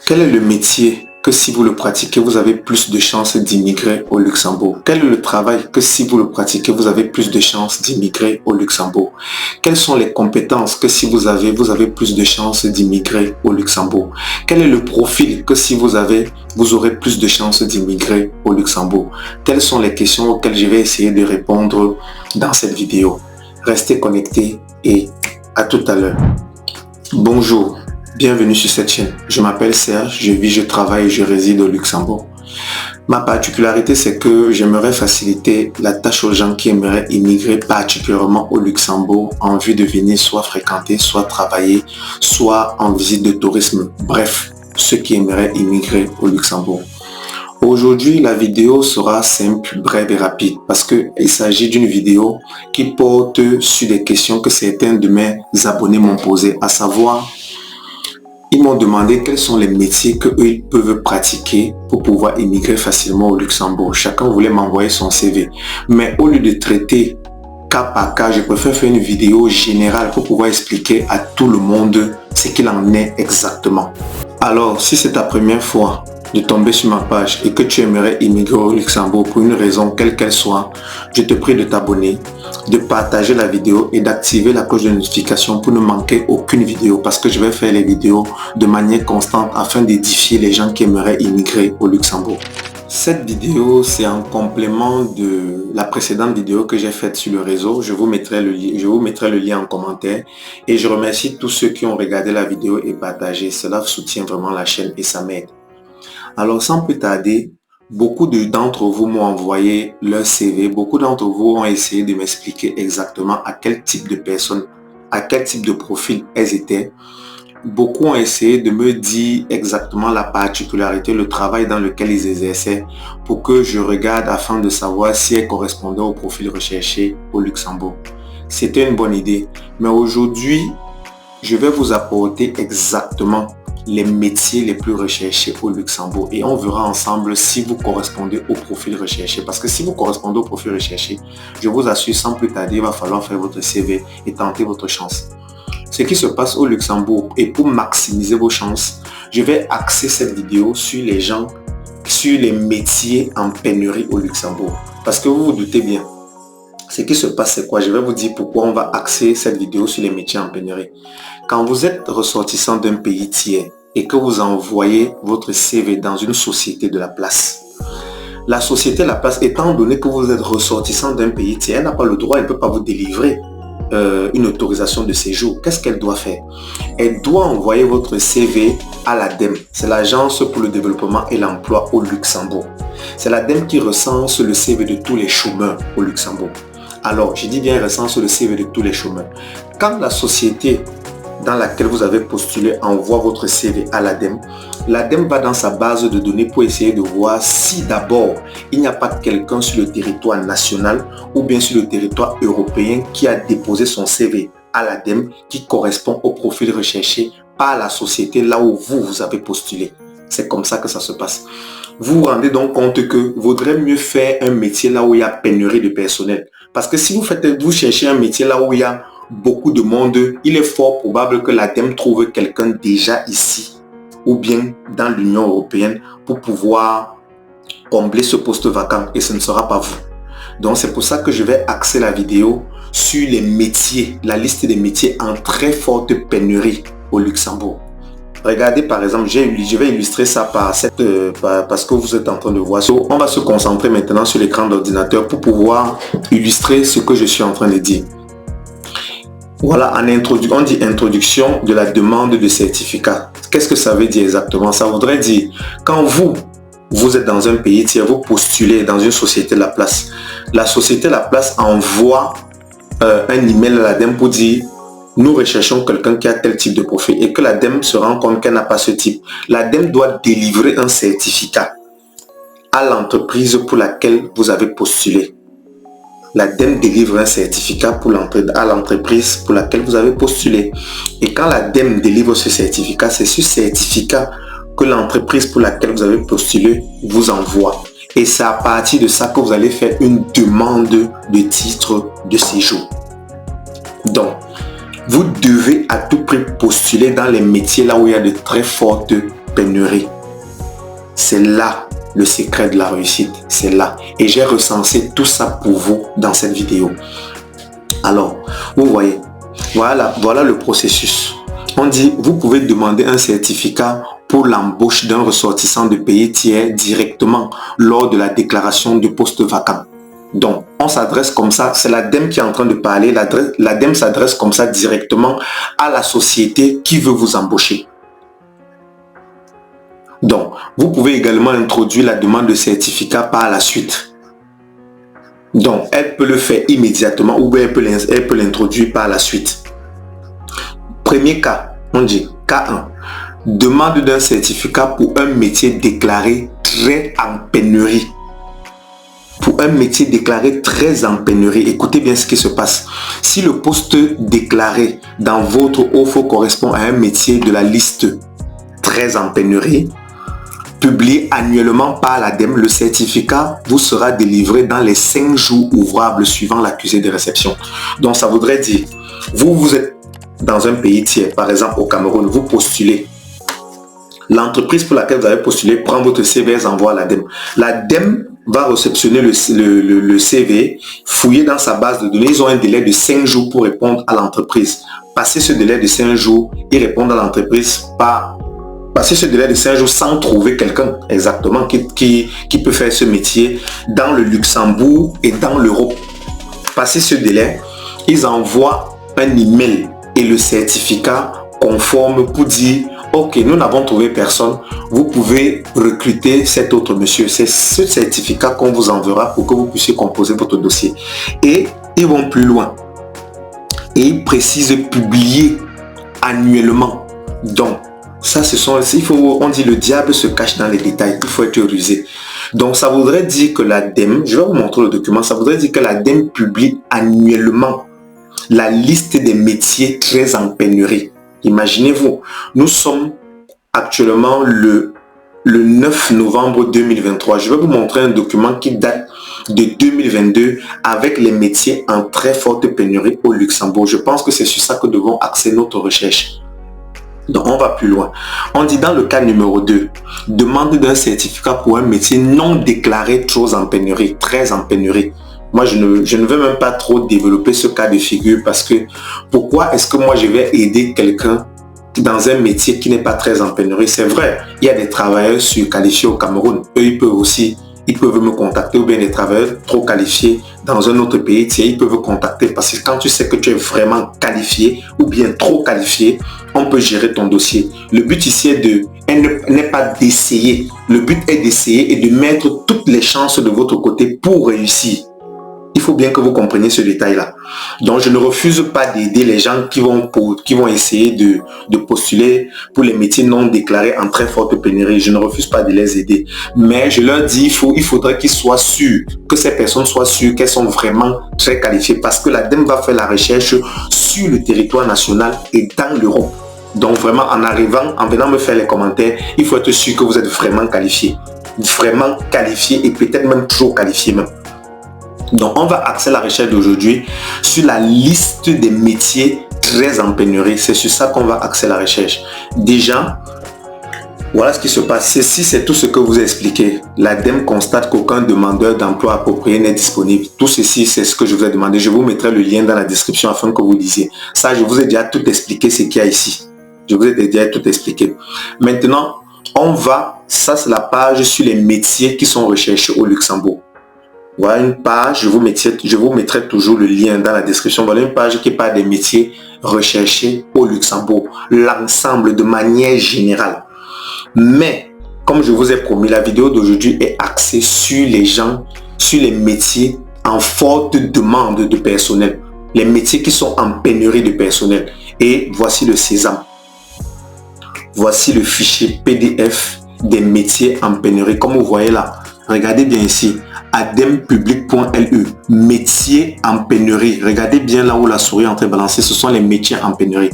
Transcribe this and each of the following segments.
Quel est le métier que si vous le pratiquez, vous avez plus de chances d'immigrer au Luxembourg? Quel est le travail que si vous le pratiquez, vous avez plus de chances d'immigrer au Luxembourg? Quelles sont les compétences que si vous avez plus de chances d'immigrer au Luxembourg? Quel est le profil que si vous aurez plus de chances d'immigrer au Luxembourg? Telles sont les questions auxquelles je vais essayer de répondre dans cette vidéo. Restez connectés et à tout à l'heure. Bonjour. Bienvenue sur cette chaîne. Je m'appelle Serge, je vis, je travaille et je réside au Luxembourg. Ma particularité, c'est que j'aimerais faciliter la tâche aux gens qui aimeraient immigrer particulièrement au Luxembourg en vue de venir soit fréquenter, soit travailler, soit en visite de tourisme. Bref, ceux qui aimeraient immigrer au Luxembourg. Aujourd'hui, la vidéo sera simple, brève et rapide parce qu'il s'agit d'une vidéo qui porte sur des questions que certains de mes abonnés m'ont posées, à savoir, ils m'ont demandé quels sont les métiers qu'eux ils peuvent pratiquer pour pouvoir immigrer facilement au Luxembourg. Chacun voulait m'envoyer son CV. Mais au lieu de traiter cas par cas, je préfère faire une vidéo générale pour pouvoir expliquer à tout le monde ce qu'il en est exactement. Alors, si c'est ta première fois de tomber sur ma page et que tu aimerais immigrer au Luxembourg pour une raison quelle qu'elle soit, je te prie de t'abonner, de partager la vidéo et d'activer la cloche de notification pour ne manquer aucune vidéo parce que je vais faire les vidéos de manière constante afin d'édifier les gens qui aimeraient immigrer au Luxembourg. Cette vidéo, c'est en complément de la précédente vidéo que j'ai faite sur le réseau. Je vous mettrai le lien en commentaire et je remercie tous ceux qui ont regardé la vidéo et partagé. Cela soutient vraiment la chaîne et ça m'aide. Alors sans plus tarder, beaucoup d'entre vous m'ont envoyé leur CV, beaucoup d'entre vous ont essayé de m'expliquer exactement à quel type de personnes, à quel type de profil elles étaient. Beaucoup ont essayé de me dire exactement la particularité, le travail dans lequel ils exerçaient pour que je regarde afin de savoir si elles correspondaient au profil recherché au Luxembourg. C'était une bonne idée, mais aujourd'hui, je vais vous apporter exactement les métiers les plus recherchés au Luxembourg et on verra ensemble si vous correspondez au profil recherché. Parce que si vous correspondez au profil recherché, je vous assure, sans plus tarder, il va falloir faire votre CV et tenter votre chance. Ce qui se passe au Luxembourg et pour maximiser vos chances, je vais axer cette vidéo sur les métiers en pénurie au Luxembourg. Parce que vous vous doutez bien, ce qui se passe, c'est quoi? Je vais vous dire pourquoi on va axer cette vidéo sur les métiers en pénurie. Quand vous êtes ressortissant d'un pays tiers et que vous envoyez votre CV dans une société de la place, la société de la place, étant donné que vous êtes ressortissant d'un pays tiers, elle n'a pas le droit, elle ne peut pas vous délivrer une autorisation de séjour. Qu'est-ce qu'elle doit faire? Elle doit envoyer votre CV à l'ADEME. C'est l'Agence pour le développement et l'emploi au Luxembourg. C'est l'ADEME qui recense le CV de tous les chômeurs au Luxembourg. Alors, je dis bien recense le CV de tous les chômeurs. Quand la société dans laquelle vous avez postulé envoie votre CV à l'ADEME, l'ADEME va dans sa base de données pour essayer de voir si d'abord il n'y a pas quelqu'un sur le territoire national ou bien sur le territoire européen qui a déposé son CV à l'ADEME qui correspond au profil recherché par la société là où vous avez postulé. C'est comme ça que ça se passe. Vous vous rendez donc compte que vaudrait mieux faire un métier là où il y a pénurie de personnel. Parce que si vous cherchez un métier là où il y a beaucoup de monde, il est fort probable que l'ADEME trouve quelqu'un déjà ici ou bien dans l'Union européenne pour pouvoir combler ce poste vacant et ce ne sera pas vous. Donc c'est pour ça que je vais axer la vidéo sur les métiers, la liste des métiers en très forte pénurie au Luxembourg. Regardez par exemple, je vais illustrer ça parce que vous êtes en train de voir. On va se concentrer maintenant sur l'écran d'ordinateur pour pouvoir illustrer ce que je suis en train de dire. Voilà, on dit introduction de la demande de certificat. Qu'est-ce que ça veut dire exactement? Ça voudrait dire, quand vous êtes dans un pays tiers, vous postulez dans une société de la place. La société de la place envoie un email à l'ADEME pour dire nous recherchons quelqu'un qui a tel type de profil et que l'ADEME se rend compte qu'elle n'a pas ce type. L'ADEME doit délivrer un certificat à l'entreprise pour laquelle vous avez postulé. L'ADEME délivre un certificat à l'entreprise pour laquelle vous avez postulé. Et quand l'ADEME délivre ce certificat, c'est ce certificat que l'entreprise pour laquelle vous avez postulé vous envoie. Et c'est à partir de ça que vous allez faire une demande de titre de séjour. Vous devez à tout prix postuler dans les métiers là où il y a de très fortes pénurie. C'est là le secret de la réussite. C'est là. Et j'ai recensé tout ça pour vous dans cette vidéo. Alors, vous voyez, voilà le processus. On dit, vous pouvez demander un certificat pour l'embauche d'un ressortissant de pays tiers directement lors de la déclaration de poste vacant. Donc, on s'adresse comme ça, c'est l'ADEME qui est en train de parler, l'ADEME s'adresse comme ça directement à la société qui veut vous embaucher. Donc, vous pouvez également introduire la demande de certificat par la suite. Donc, elle peut le faire immédiatement ou bien elle peut l'introduire par la suite. Premier cas, on dit cas 1. Demande d'un certificat pour un métier déclaré très en pénurie. Pour un métier déclaré très en pénurie, écoutez bien ce qui se passe. Si le poste déclaré dans votre offre correspond à un métier de la liste très en pénurie, publié annuellement par l'ADEME, le certificat vous sera délivré dans les 5 jours ouvrables suivant l'accusé de réception. Donc ça voudrait dire, vous êtes dans un pays tiers, par exemple au Cameroun, vous postulez. L'entreprise pour laquelle vous avez postulé prend votre CV et envoie à l'ADEME. L'ADEME va réceptionner le CV, fouiller dans sa base de données. Ils ont un délai de 5 jours pour répondre à l'entreprise. Passer ce délai de 5 jours et répondre à l'entreprise passer ce délai de 5 jours sans trouver quelqu'un exactement qui peut faire ce métier dans le Luxembourg et dans l'Europe. Passer ce délai, ils envoient un email et le certificat conforme pour dire ok, nous n'avons trouvé personne, vous pouvez recruter cet autre monsieur. C'est ce certificat qu'on vous enverra pour que vous puissiez composer votre dossier. Et ils vont plus loin. Et ils précisent publier annuellement. Donc, ça, on dit le diable se cache dans les détails. Il faut être rusé. Donc, ça voudrait dire que l'ADEME, je vais vous montrer le document, ça voudrait dire que l'ADEME publie annuellement la liste des métiers très en pénurie. Imaginez-vous, nous sommes actuellement le 9 novembre 2023. Je vais vous montrer un document qui date de 2022 avec les métiers en très forte pénurie au Luxembourg. Je pense que c'est sur ça que devons axer notre recherche. Donc, on va plus loin. On dit dans le cas numéro 2, demande d'un certificat pour un métier non déclaré très en pénurie. Moi, je ne veux même pas trop développer ce cas de figure parce que pourquoi est-ce que moi je vais aider quelqu'un dans un métier qui n'est pas très en pénurie? C'est vrai, il y a des travailleurs surqualifiés au Cameroun. Eux, ils peuvent me contacter, ou bien des travailleurs trop qualifiés dans un autre pays, ils peuvent me contacter parce que quand tu sais que tu es vraiment qualifié ou bien trop qualifié, on peut gérer ton dossier. Le but ici n'est pas d'essayer. Le but est d'essayer et de mettre toutes les chances de votre côté pour réussir. Il faut bien que vous compreniez ce détail-là. Donc, je ne refuse pas d'aider les gens qui vont essayer de postuler pour les métiers non déclarés en très forte pénurie. Je ne refuse pas de les aider. Mais je leur dis, il faudrait qu'ils soient sûrs, que ces personnes soient sûres qu'elles sont vraiment très qualifiées parce que l'ADEME va faire la recherche sur le territoire national et dans l'Europe. Donc, vraiment, en venant me faire les commentaires, il faut être sûr que vous êtes vraiment qualifié. Vraiment qualifié et peut-être même trop qualifié même. Donc, on va axer la recherche d'aujourd'hui sur la liste des métiers très en pénurie. C'est sur ça qu'on va axer la recherche. Déjà, voilà ce qui se passe. Si c'est tout ce que vous ai expliqué, l'ADEME constate qu'aucun demandeur d'emploi approprié n'est disponible. Tout ceci, c'est ce que je vous ai demandé. Je vous mettrai le lien dans la description afin que vous lisiez. Ça, je vous ai déjà tout expliqué ce qu'il y a ici. Je vous ai déjà tout expliqué. Maintenant, ça c'est la page sur les métiers qui sont recherchés au Luxembourg. Voilà une page, je vous mettrai toujours le lien dans la description. Voilà une page qui parle des métiers recherchés au Luxembourg. L'ensemble de manière générale. Mais, comme je vous ai promis, la vidéo d'aujourd'hui est axée sur les métiers en forte demande de personnel. Les métiers qui sont en pénurie de personnel. Et voici le sésame. Voici le fichier PDF des métiers en pénurie. Comme vous voyez là, regardez bien ici. adempublic.lu, métiers en pénurie. Regardez bien là où la souris est en train de balancer, ce sont les métiers en pénurie.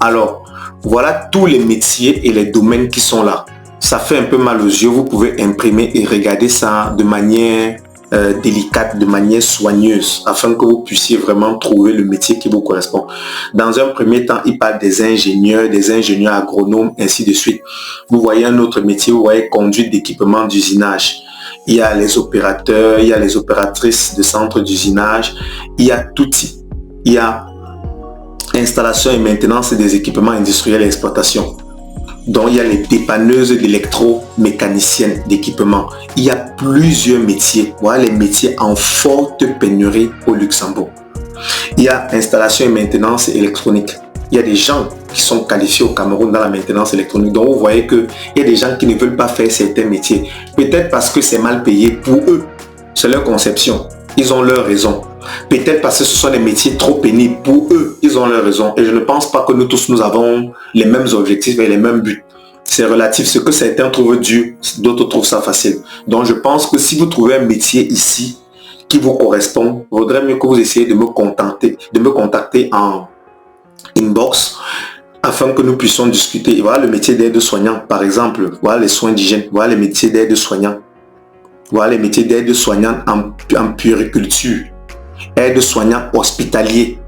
Alors, voilà tous les métiers et les domaines qui sont là. Ça fait un peu mal aux yeux, vous pouvez imprimer et regarder ça de manière délicate, de manière soigneuse, afin que vous puissiez vraiment trouver le métier qui vous correspond. Dans un premier temps, il parle des ingénieurs agronomes, ainsi de suite. Vous voyez un autre métier, vous voyez conduite d'équipement d'usinage. Il y a les opérateurs, il y a les opératrices de centres d'usinage, il y a tout type. Il y a installation et maintenance des équipements industriels et exploitation. Donc, il y a les dépanneuses d'électromécaniciennes d'équipements. Il y a plusieurs métiers. Voilà les métiers en forte pénurie au Luxembourg. Il y a installation et maintenance électronique. Il y a des gens qui sont qualifiés au Cameroun dans la maintenance électronique. Donc, vous voyez qu'il y a des gens qui ne veulent pas faire certains métiers. Peut-être parce que c'est mal payé pour eux. C'est leur conception. Ils ont leur raison. Peut-être parce que ce sont des métiers trop pénibles pour eux. Ils ont leur raison. Et je ne pense pas que nous tous, nous avons les mêmes objectifs et les mêmes buts. C'est relatif. Ce que certains trouvent dur, d'autres trouvent ça facile. Donc, je pense que si vous trouvez un métier ici qui vous correspond, il vaudrait mieux que vous essayiez de me contacter en inbox afin que nous puissions discuter. Et voilà le métier d'aide-soignant, par exemple. Voilà les soins d'hygiène. Voilà les métiers d'aide-soignant. Voilà les métiers d'aide-soignant en puériculture. Aide-soignant hospitalier.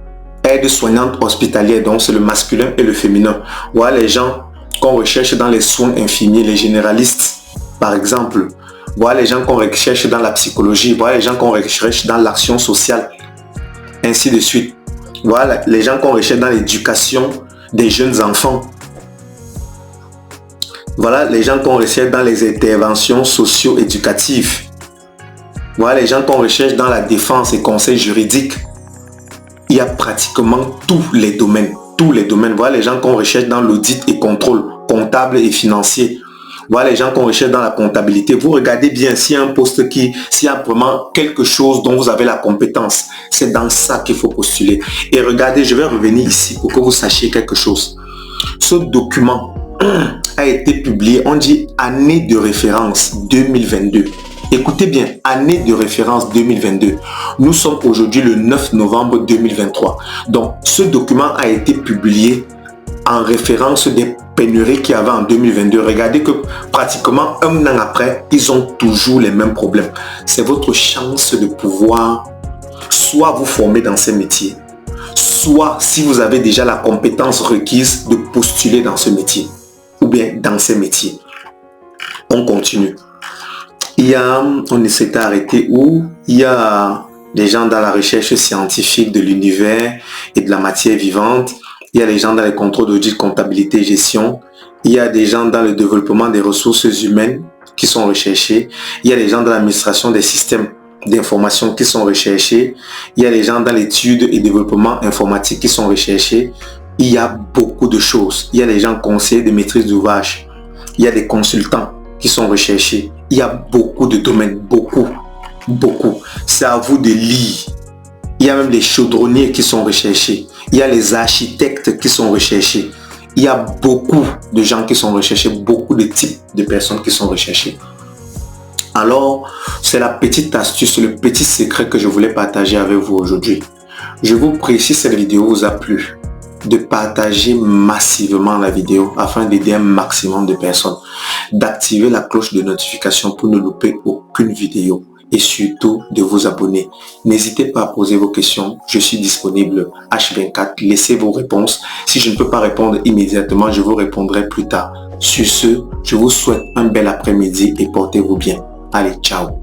Aide-soignante hospitalière, donc c'est le masculin et le féminin. Voilà les gens qu'on recherche dans les soins infirmiers, les généralistes, par exemple. Voilà les gens qu'on recherche dans la psychologie. Voilà les gens qu'on recherche dans l'action sociale. Ainsi de suite. Voilà les gens qu'on recherche dans l'éducation des jeunes enfants. Voilà les gens qu'on recherche dans les interventions socio-éducatives. Voilà les gens qu'on recherche dans la défense et conseil juridique. Il y a pratiquement tous les domaines. Tous les domaines. Voilà les gens qu'on recherche dans l'audit et contrôle comptable et financier. Voilà les gens qu'on recherche dans la comptabilité. Vous regardez bien s'il y a un poste s'il y a vraiment quelque chose dont vous avez la compétence. C'est dans ça qu'il faut postuler. Et regardez, je vais revenir ici pour que vous sachiez quelque chose. Ce document a été publié, on dit année de référence 2022. Écoutez bien, année de référence 2022. Nous sommes aujourd'hui le 9 novembre 2023. Donc, ce document a été publié en référence des pénuries qu'il y avait en 2022. Regardez que pratiquement un an après, ils ont toujours les mêmes problèmes. C'est votre chance de pouvoir soit vous former dans ces métiers, soit si vous avez déjà la compétence requise de postuler dans ce métier ou bien dans ces métiers. On continue. On s'était arrêté où il y a des gens dans la recherche scientifique de l'univers et de la matière vivante. Il y a des gens dans les contrôles d'audit, comptabilité et gestion. Il y a des gens dans le développement des ressources humaines qui sont recherchés. Il y a des gens dans l'administration des systèmes d'information qui sont recherchés. Il y a des gens dans l'étude et développement informatique qui sont recherchés. Il y a beaucoup de choses. Il y a des gens conseillers de maîtrise d'ouvrage. Il y a des consultants qui sont recherchés. Il y a beaucoup de domaines, beaucoup. C'est à vous de lire. Il y a même les chaudronniers qui sont recherchés. Il y a les architectes qui sont recherchés. Il y a beaucoup de gens qui sont recherchés, beaucoup de types de personnes qui sont recherchées. Alors, c'est la petite astuce, le petit secret que je voulais partager avec vous aujourd'hui. Je vous prie, si cette vidéo vous a plu, de partager massivement la vidéo afin d'aider un maximum de personnes, d'activer la cloche de notification pour ne louper aucune vidéo et surtout de vous abonner. N'hésitez pas à poser vos questions, je suis disponible H24, laissez vos réponses. Si je ne peux pas répondre immédiatement, je vous répondrai plus tard. Sur ce, je vous souhaite un bel après-midi et portez-vous bien. Allez, ciao.